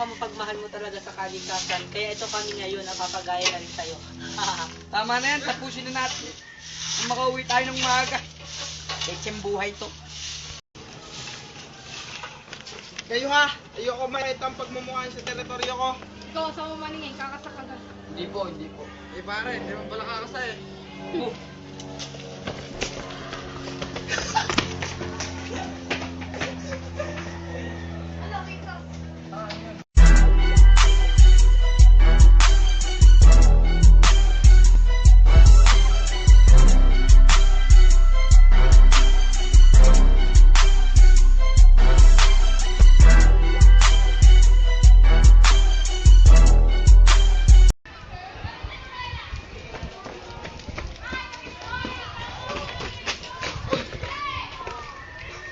mapagmahal mo talaga sa kalikasan. Kaya ito kami ngayon, napapagaya na rin sa'yo. Tama na yan, tapusin na natin. Makauwi tayo ng maaga. Eksem buhay to. Kayo ha, ayoko makita ang pagmumukhaan sa teritoryo ko. Ikaw, sa mo maningin, kakasak agad. Hindi po. Eh pare, hindi mo pala kakasay.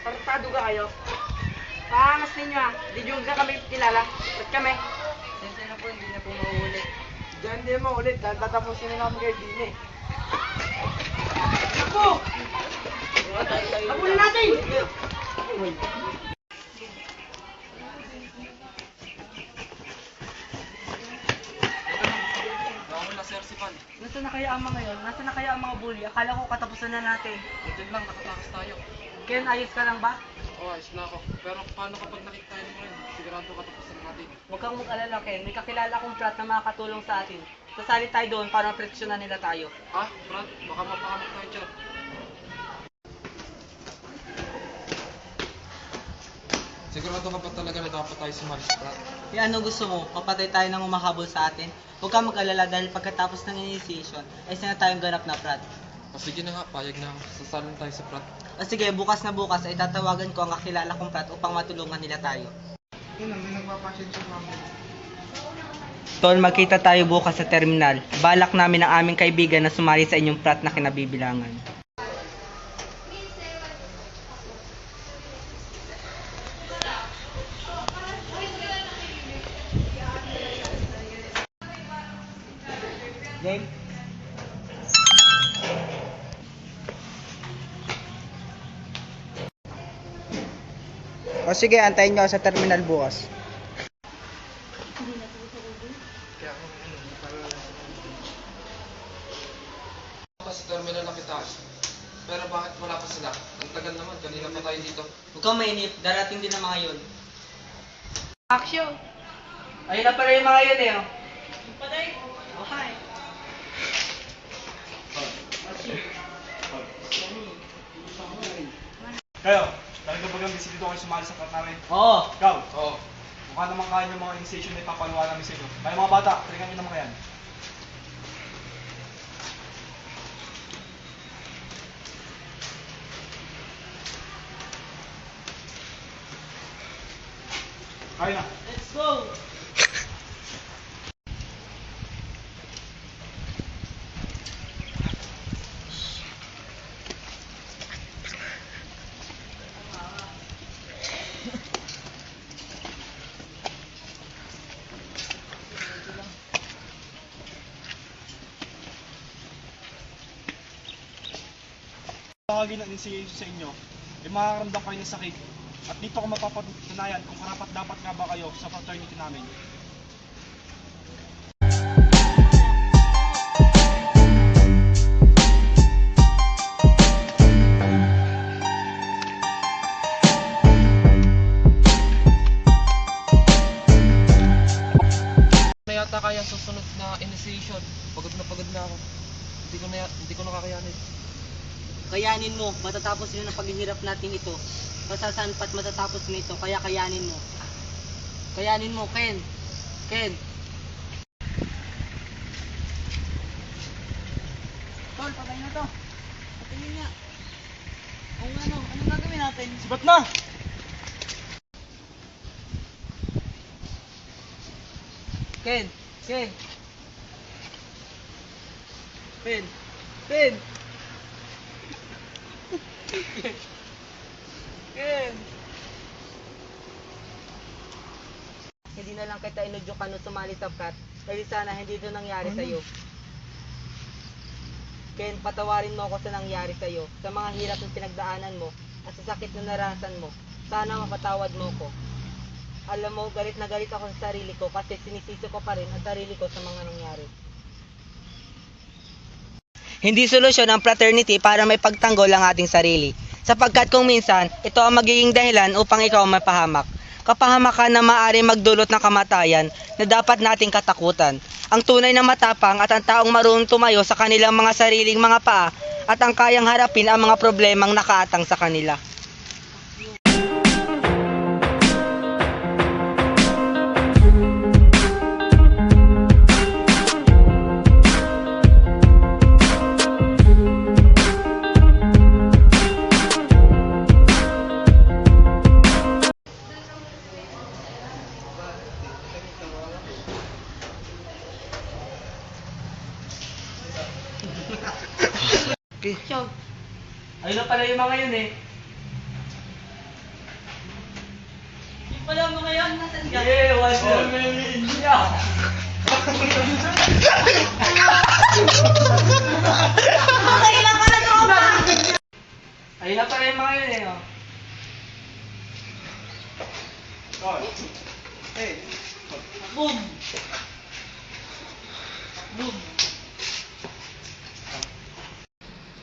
Tartado ka kayo. Paangas ninyo ah. Di nyo ka kami kilala. Ba't kami? Sensya na po, hindi na po mauulit. Diyan di mo ulit, dahil tatapusin na namin kayo din eh. Ako! Habulin natin! Nasaan na kaya ang mga yun? Nasaan na kaya ang mga bully? Akala ko katapusan na natin. Ito lang, nakatakas tayo. Ken, ayos ka lang ba? Oo, ayos na ako. Pero paano kapag nakita tayo mo rin? Sigurado katapusan natin. Huwag kang mag-alala, Ken. May kakilala akong frat na makakatulong sa atin. Sasali tayo doon para proteksyonan nila tayo. Ah, Brad, baka mapahamak tayo dyan. Sigurado ka pa talaga na dapat tayo sumali sa Brad? E ano gusto mo? Papatay tayo ng umahabol sa atin? Huwag kang mag-alala dahil pagkatapos ng initiation, ay sana tayong ganap na frat. O sige na nga, payag na ako. Sasalin tayo sa Brad. O sige, bukas na bukas ay tatawagan ko ang kakilala kong frat upang matulungan nila tayo. Yun, may nagpapasyon sa mami. Tol, magkita tayo bukas sa terminal. Balak namin ang aming kaibigan na sumali sa inyong frat na kinabibilangan. Game? O sige, antayin nyo ako sa terminal bukas. Sa terminal na kita. Pero bakit wala pa sila? Ang tagal naman, kanina pa tayo dito. Huwag kang mainip, darating din ang mga yun. Action! Ayun na pala yung mga yun eh. Oh. Oh, hi. Kayo, talaga bagang busy dito kayo sumali sa part namin? Oo. Ikaw, Oo. mukha naman kaya yung mga initiation na ipapaluwa namin sa inyo. Kaya mga bata, talingan nyo naman kayan. Kaya na. Let's go! Pakagin ang initiation sa inyo, ay makakaramdam kayo ng sakit. At dito ko mapapatunayan kung karapat dapat nga ba kayo sa fraternity namin. Na yata kaya susunod na initiation. Pagod na ako. Hindi ko nakakayanin. Kayanin mo, matatapos din ang paghihirap natin ito. Pasasan pat matatapos na ito, kaya kayanin mo. Kayanin mo, Ken. Ken. Tol, patay na to. Patingin nga. Oo nga no, anong gagawin natin? Sibat na! Ken, Ken. Ken. Ken. Ken. Hindi na lang kita inudyukan nung sumali sa frat. Dahil sana hindi ito nangyari sa'yo. Ken, patawarin mo ako sa nangyari sa'yo. Sa mga hirap na pinagdaanan mo at sa sakit na narasan mo. Sana mapatawad mo ko. Alam mo, galit na galit ako sa sarili ko kasi sinisisi ko pa rin ang sarili ko sa mga nangyari. Hindi solusyon ang fraternity para may pagtanggol ang ating sarili. Sapagkat kung minsan, ito ang magiging dahilan upang ikaw mapahamak. Kapahamakan na maaari magdulot ng kamatayan na dapat nating katakutan. Ang tunay na matapang at ang taong marunong tumayo sa kanilang mga sariling mga paa at ang kayang harapin ang mga problemang nakaatang sa kanila. Show. Ayun na pala yung mga yun eh. Yung pala yung mga yun, nasan ka? Yeah, what's your name? Yeah. Kailan pala tropa? Ayun na pala yung mga yun eh. Oh. Hey, Boom! Boom!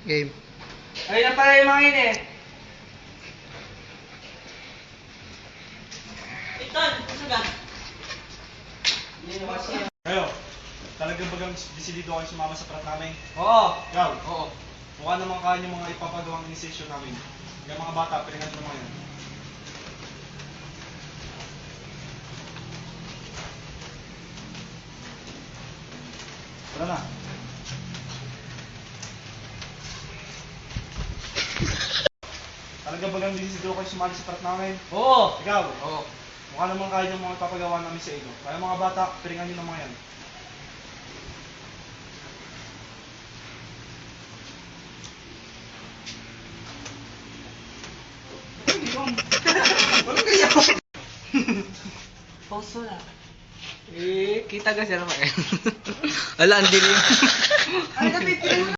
Game. Ayun na pala yung mga yun eh. Iton, gusto ka? kayo, talagang bagang desidido kayo sumama sa prat namin? Oo. Ikaw? Oo. Mukha naman kaya yung mga ipapagawang initiation namin. Yung mga bata, piringan mo mga yun. Tara na. Talagang bagang desidido kayo sumama sa prat namin? Oo. Ikaw? Oo. Mukha naman kaya yung mga ipapagawa namin sa inyo. Kaya mga bata, piringan nyo ng mga yan. Pauso na. Eh, kita ka siya naman. Wala, ang dilim.